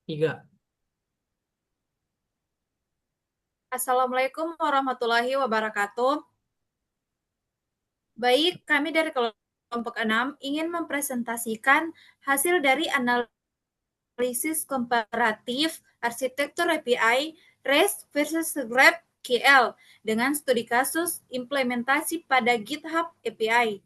Tiga. Assalamualaikum warahmatullahi wabarakatuh. Baik, kami dari kelompok 6 ingin mempresentasikan hasil dari analisis komparatif arsitektur API REST versus GraphQL dengan studi kasus implementasi pada GitHub API.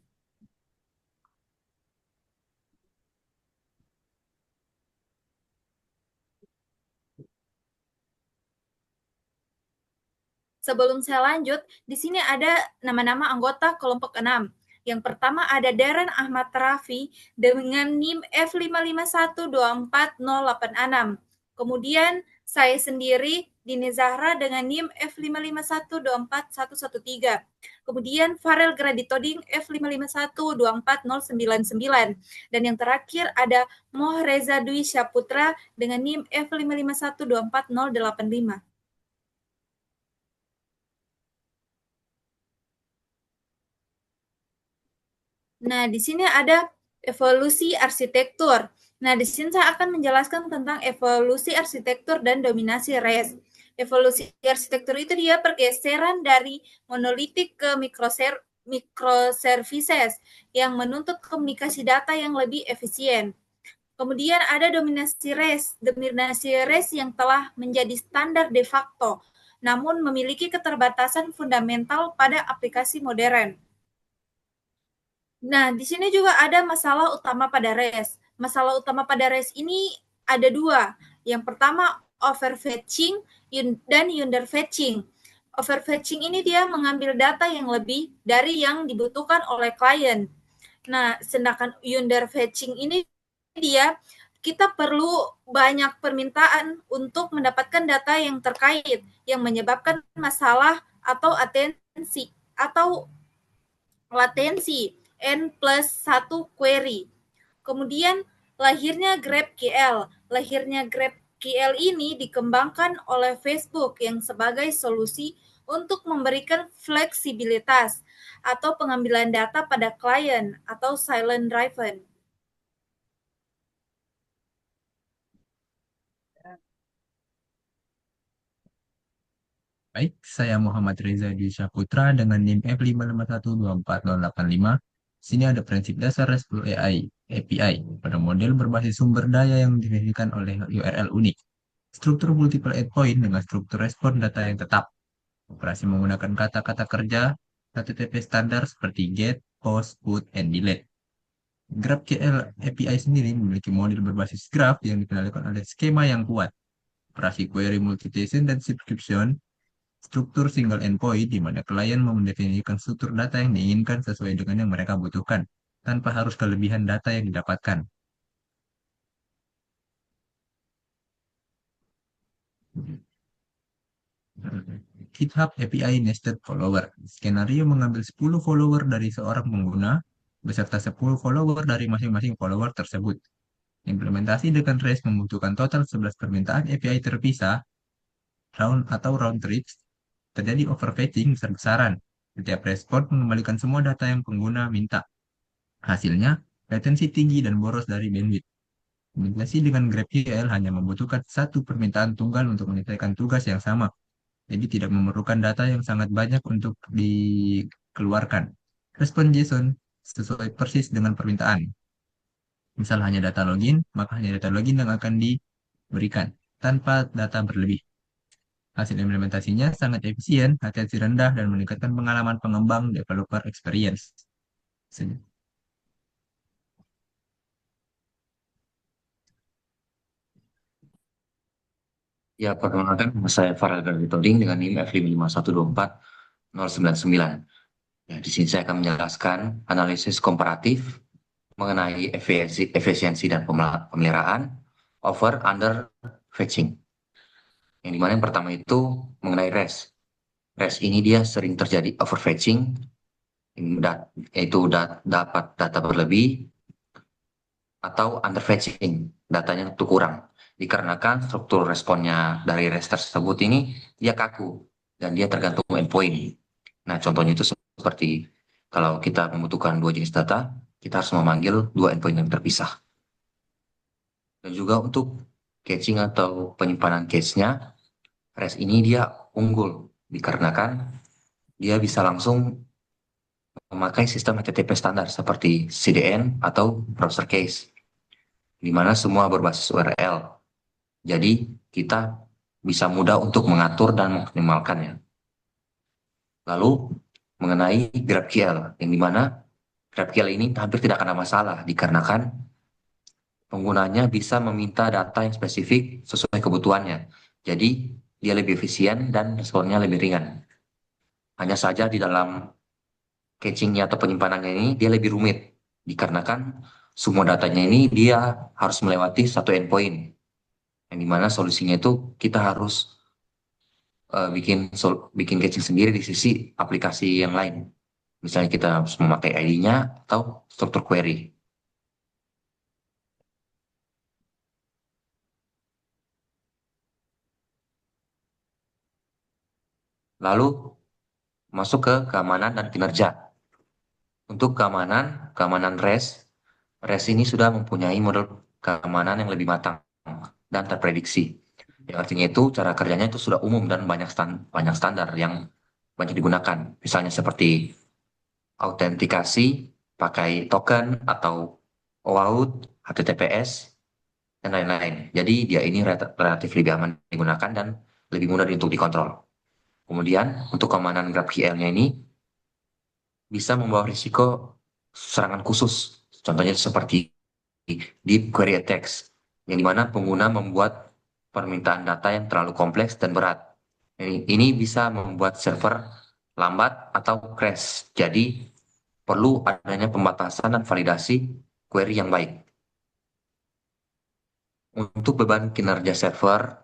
Sebelum saya lanjut, di sini ada nama-nama anggota kelompok 6. Yang pertama ada Darren Ahmad Rafi dengan NIM F551240866. Kemudian saya sendiri Dini Zahra dengan NIM F551241113. Kemudian Farel Graditoding F5512499. Dan yang terakhir ada Moh Reza Dwi Syaputra dengan NIM F551240085. Nah, di sini ada evolusi arsitektur. Nah, di sini saya akan menjelaskan tentang evolusi arsitektur dan dominasi REST. Evolusi arsitektur itu dia pergeseran dari monolitik ke microservices yang menuntut komunikasi data yang lebih efisien. Kemudian ada dominasi REST. Dominasi REST yang telah menjadi standar de facto, namun memiliki keterbatasan fundamental pada aplikasi modern. Nah, di sini juga ada masalah utama pada REST. Masalah utama pada REST ini ada dua. Yang pertama, overfetching dan underfetching. Overfetching ini dia mengambil data yang lebih dari yang dibutuhkan oleh klien. Nah, sedangkan underfetching ini dia kita perlu banyak permintaan untuk mendapatkan data yang terkait yang menyebabkan masalah atau latensi N+1 query. Kemudian lahirnya GraphQL. Lahirnya GraphQL ini dikembangkan oleh Facebook yang sebagai solusi untuk memberikan fleksibilitas atau pengambilan data pada klien atau silent driven. Baik, saya Muhammad Reza Dwi Syaputra dengan NIM F551240085. Sini ada prinsip dasar RESTful AI, API, pada model berbasis sumber daya yang didefinisikan oleh URL unik. Struktur multiple endpoint dengan struktur respon data yang tetap. Operasi menggunakan kata-kata kerja HTTP standar seperti get, post, put, and delete. GraphQL API sendiri memiliki model berbasis graph yang dikendalikan oleh skema yang kuat. Operasi query multiplication dan subscription, struktur single endpoint di mana klien mendefinisikan struktur data yang diinginkan sesuai dengan yang mereka butuhkan, tanpa harus kelebihan data yang didapatkan. GitHub API Nested Follower. Skenario mengambil 10 follower dari seorang pengguna, beserta 10 follower dari masing-masing follower tersebut. Implementasi dengan REST membutuhkan total 11 permintaan API terpisah, round trips, terjadi overfetching besar-besaran. Setiap respon mengembalikan semua data yang pengguna minta. Hasilnya, latensi tinggi dan boros dari bandwidth. Implementasi dengan GraphQL hanya membutuhkan satu permintaan tunggal untuk menyelesaikan tugas yang sama. Jadi tidak memerlukan data yang sangat banyak untuk dikeluarkan. Respon JSON sesuai persis dengan permintaan. Misal hanya data login, maka hanya data login yang akan diberikan tanpa data berlebih. Hasil implementasinya sangat efisien, latensi rendah, dan meningkatkan pengalaman pengembang developer experience. Ya, perkenalkan, saya Farel Garditoding dengan NIM F551240099. Ya, di sini saya akan menjelaskan analisis komparatif mengenai efisiensi dan pemeliharaan over under fetching. Yang dimana yang pertama itu mengenai REST. REST ini dia sering terjadi overfetching, yaitu dapat data berlebih, atau underfetching, datanya itu kurang. Dikarenakan struktur responnya dari REST tersebut ini dia kaku dan dia tergantung endpoint. Nah, contohnya itu seperti kalau kita membutuhkan dua jenis data, kita harus memanggil dua endpoint yang terpisah. Dan juga untuk caching atau penyimpanan cache-nya, REST ini dia unggul dikarenakan dia bisa langsung memakai sistem HTTP standar seperti CDN atau browser case, di mana semua berbasis URL. Jadi kita bisa mudah untuk mengatur dan mengoptimalkannya. Lalu mengenai GraphQL, yang dimana GraphQL ini hampir tidak ada masalah dikarenakan penggunanya bisa meminta data yang spesifik sesuai kebutuhannya. Jadi dia lebih efisien dan responnya lebih ringan. Hanya saja di dalam cachingnya atau penyimpanannya ini dia lebih rumit dikarenakan semua datanya ini dia harus melewati satu endpoint, yang dimana solusinya itu kita harus bikin caching sendiri di sisi aplikasi yang lain. Misalnya kita harus memakai ID-nya atau struktur query. Lalu masuk ke keamanan dan kinerja. Untuk keamanan REST ini sudah mempunyai model keamanan yang lebih matang dan terprediksi. Yang artinya itu cara kerjanya itu sudah umum dan banyak standar yang banyak digunakan. Misalnya seperti autentikasi pakai token atau OAuth, HTTPS, dan lain-lain. Jadi dia ini relatif lebih aman digunakan dan lebih mudah untuk dikontrol. Kemudian untuk keamanan GraphQL-nya ini bisa membawa risiko serangan khusus. Contohnya seperti deep query attacks, yang dimana pengguna membuat permintaan data yang terlalu kompleks dan berat. Ini bisa membuat server lambat atau crash. Jadi perlu adanya pembatasan dan validasi query yang baik. Untuk beban kinerja server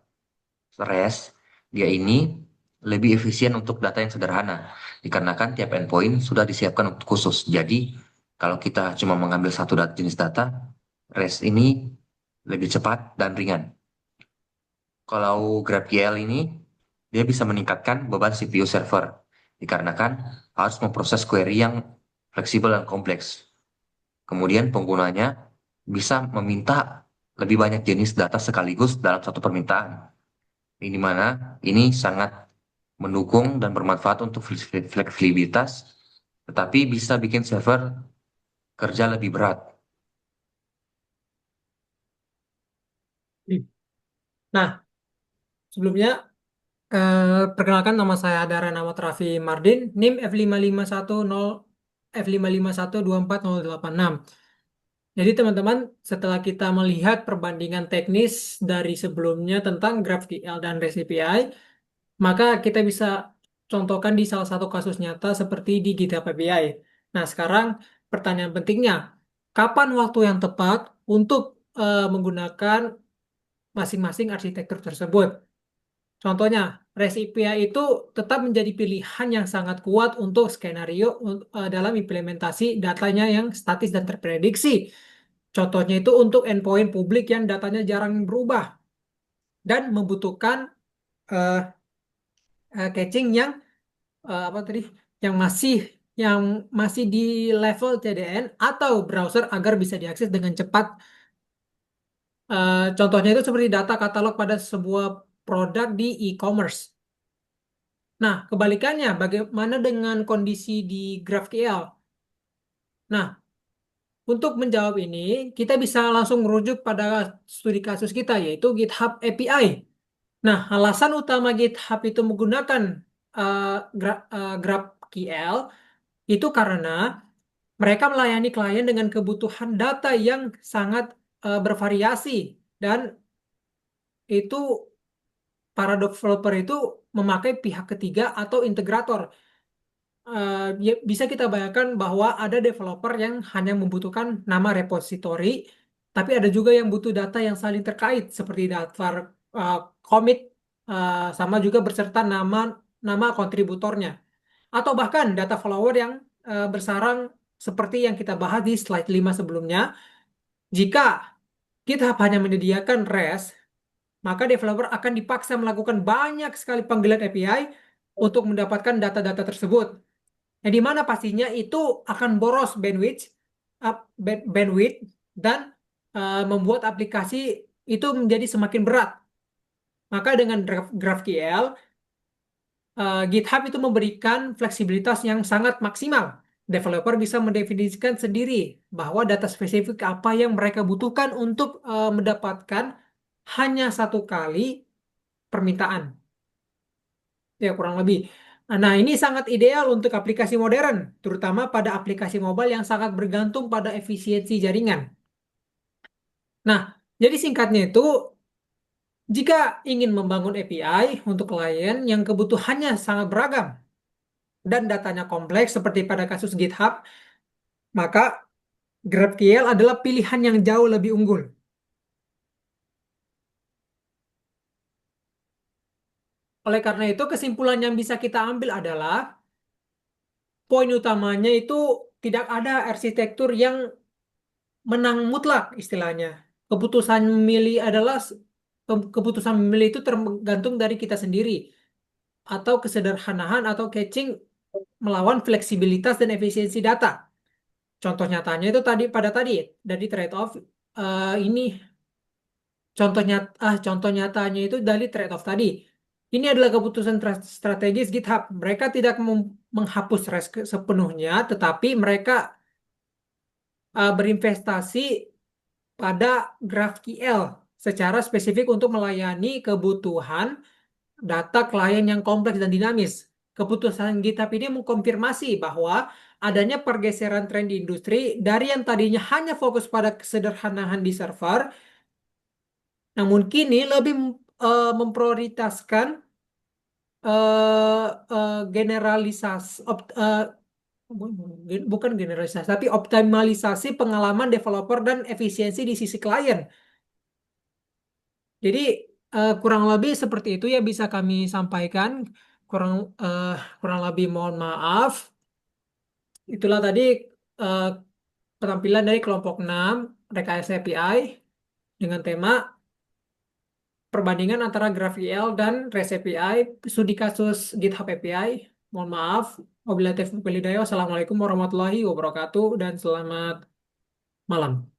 REST, dia ini lebih efisien untuk data yang sederhana, dikarenakan tiap endpoint sudah disiapkan untuk khusus. Jadi, kalau kita cuma mengambil satu jenis data, REST ini lebih cepat dan ringan. Kalau GraphQL ini, dia bisa meningkatkan beban CPU server, dikarenakan harus memproses query yang fleksibel dan kompleks. Kemudian penggunanya bisa meminta lebih banyak jenis data sekaligus dalam satu permintaan. Ini mana ini sangat mendukung dan bermanfaat untuk fleksibilitas, tetapi bisa bikin server kerja lebih berat. Nah, sebelumnya perkenalkan, nama saya Dara Ahmad Raffi Mardin, NIM F551024086. Jadi teman-teman, setelah kita melihat perbandingan teknis dari sebelumnya tentang GraphQL dan REST API, maka kita bisa contohkan di salah satu kasus nyata seperti di GitHub API. Nah, sekarang pertanyaan pentingnya, kapan waktu yang tepat untuk menggunakan masing-masing arsitektur tersebut? Contohnya, REST API itu tetap menjadi pilihan yang sangat kuat untuk skenario dalam implementasi datanya yang statis dan terprediksi. Contohnya itu untuk endpoint publik yang datanya jarang berubah dan membutuhkan eh, caching yang apa tadi, yang masih di level CDN atau browser agar bisa diakses dengan cepat. Contohnya itu seperti data katalog pada sebuah produk di e-commerce. Nah, kebalikannya, bagaimana dengan kondisi di GraphQL? Nah, untuk menjawab ini, kita bisa langsung merujuk pada studi kasus kita, yaitu GitHub API. Nah, alasan utama GitHub itu menggunakan GraphQL itu karena mereka melayani klien dengan kebutuhan data yang sangat bervariasi, dan itu para developer itu memakai pihak ketiga atau integrator. Ya, bisa kita bayangkan bahwa ada developer yang hanya membutuhkan nama repository, tapi ada juga yang butuh data yang saling terkait seperti daftar commit, sama juga berserta nama kontributornya, atau bahkan data follower yang bersarang seperti yang kita bahas di slide 5 sebelumnya. Jika GitHub hanya menyediakan REST, maka developer akan dipaksa melakukan banyak sekali panggilan API untuk mendapatkan data-data tersebut. Yang dimana pastinya itu akan boros bandwidth dan membuat aplikasi itu menjadi semakin berat. Maka dengan GraphQL, GitHub itu memberikan fleksibilitas yang sangat maksimal. Developer bisa mendefinisikan sendiri bahwa data spesifik apa yang mereka butuhkan untuk mendapatkan hanya satu kali permintaan. Ya, kurang lebih. Nah, ini sangat ideal untuk aplikasi modern, terutama pada aplikasi mobile yang sangat bergantung pada efisiensi jaringan. Nah, jadi singkatnya itu, jika ingin membangun API untuk klien yang kebutuhannya sangat beragam dan datanya kompleks seperti pada kasus GitHub, maka GraphQL adalah pilihan yang jauh lebih unggul. Oleh karena itu, kesimpulan yang bisa kita ambil adalah poin utamanya itu tidak ada arsitektur yang menang mutlak istilahnya. Keputusan memilih adalah keputusan memilih itu tergantung dari kita sendiri atau kesederhanaan atau catching melawan fleksibilitas dan efisiensi data. Contoh nyatanya itu tadi dari trade-off ini contoh nyatanya itu dari trade-off tadi. Ini adalah keputusan strategis GitHub. Mereka tidak menghapus REST sepenuhnya, tetapi mereka berinvestasi pada GraphQL secara spesifik untuk melayani kebutuhan data klien yang kompleks dan dinamis. Keputusan GitHub ini mengkonfirmasi bahwa adanya pergeseran tren di industri dari yang tadinya hanya fokus pada kesederhanaan di server, namun kini lebih memprioritaskan generalisasi, bukan generalisasi, tapi optimalisasi pengalaman developer dan efisiensi di sisi klien. Jadi kurang lebih seperti itu ya bisa kami sampaikan. Kurang eh, kurang lebih mohon maaf. Itulah tadi eh, penampilan dari kelompok 6 rekayasa API dengan tema perbandingan antara GraphQL dan REST API studi kasus GitHub API. Mohon maaf. Wabillahi taufiq wal hidayah. Wassalamualaikum warahmatullahi wabarakatuh dan selamat malam.